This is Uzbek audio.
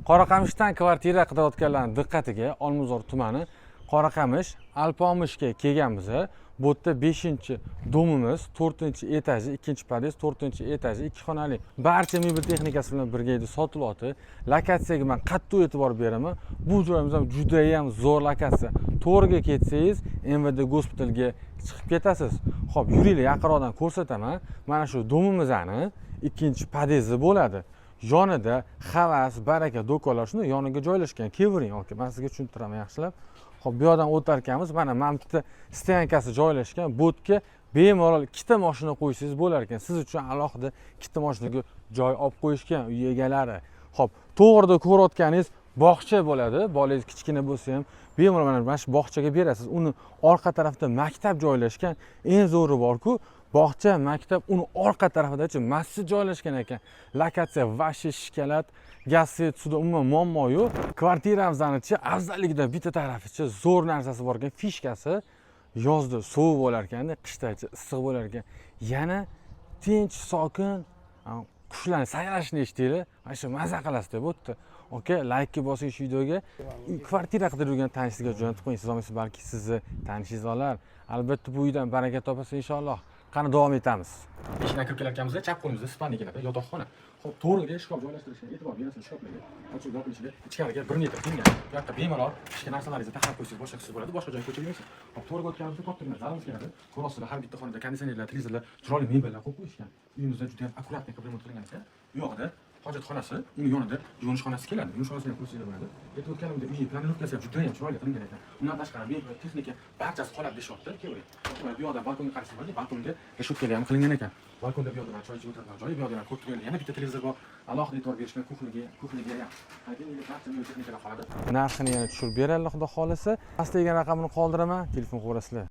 Qoraqamishdan kvartira qidirayotganlarning diqqatiga Olmazor tumani Qoraqamish Alpomishga kelganmiz. Bu yerda 5-domimiz, 4-etaji, 2-pod'ezd, 4-etaji, 2 xonali barcha mebel texnikasi bilan birga edi sotilyapti. Lokatsiyaga men qattiq e'tibor beraman. Bu joyimiz ham juda ham zo'r lokatsiya. To'g'riga ketsangiz, MVD gospitalga chiqib ketasiz. Xo'p, yuringlar, yaqinroqdan ko'rsataman. Mana shu domimizni 2-pod'ezdi bo'ladi. Yonida havas, baraka do'konlar shuni yoniga joylashgan. Kevering, aka, men sizga tushuntiraman yaxshilab. Xo'p, bu yerdan o'tar ekanmiz. Mana bitta stoyankasi joylashgan. Bu yerga bemalol ikkita mashina qo'ysangiz bo'lar ekan. Siz uchun alohida ikkita mashinaga joy olib qo'yishgan uy egalari. Xo'p, to'g'rida ko'rayotganingiz bog'cha bo'ladi. Bolangiz kichkina bo'lsa ham bemalol mana shu bog'chaga berasiz. Uni orqa tarafida maktab joylashgan. Eng zo'ri borku, bog'cha, maktab uni orqa tarafida-chi masjid joylashgan ekan. Lokatsiya vashi shikalat, gaz svet suvda umuman muammo yo'q. Kvartiramizning afzalligidan bitta taraficha zo'r narsasi bor ekan, fishkasi. Yozda sovuq bo'lar ekanda, qishda issiq bo'lar ekan. Yana tinch, sokin qushlarning sayrashini eshitdinglar. Mana shu maza qilasizda bu yerda. Aka, like bosing shu videoga. Kvartira qidirib yurgan tanishingizni jo'natib qo'ying. Siz olmaysiz, balki sizni tanishingiz olar. Albatta bu uydan baraka topasiz inshaalloh. Qani davom etamiz. Eshikdan kirib kelayotganimizda chap qo'limizda spalni keladi, yotoqxona. Xo'p, to'g'riga shkaf joylashtirishga e'tibor berasiz, shkaflarga. Ochib yopilishiga, ichkariga 1 metr tengan. Bu yoqqa bemalol kichkina narsalaringizni taxlab qo'ysangiz boshqa bo'ladi, boshqa joyga ko'chirmaysiz. Xo'p, to'g'riga o'tganimizda katta zalimiz keladi. Ko'rasizlar, har bitta xonada konditsionerlar, televizorlar, chiroyli mebellar qo'yib qo'yishgan. Uyimizda juda ham akkuratni qilib remont qilingan ekan. Bu yoqda hojatxonasi, uni yonida yuvinish xonasi keladi. Yuvinish xonasini ham ko'rsatib bo'ladi. Aytib o'tganimdek, uy planirovkasi ham juda ham chiroyli qilingan ekan. Undan tashqari mebel, texnika barchasi qoladi deyapti. Kevering. Bu yoqda balkonga qarasangiz bo'ladi, balkonga reshutkalar ham qilingan ekan. Balkonda bu yoqda choy ichib o'tiradigan joy, bu yoqda ko'rtirgan yana bitta televizor bor. Alohida e'tibor berishgan kuxniga ham. Barcha mebel texnikalar qoladi. Narxini yana tushirib beradi, xudo xolisa. Pastdagi raqamini qoldiraman, telefon qilasizlar.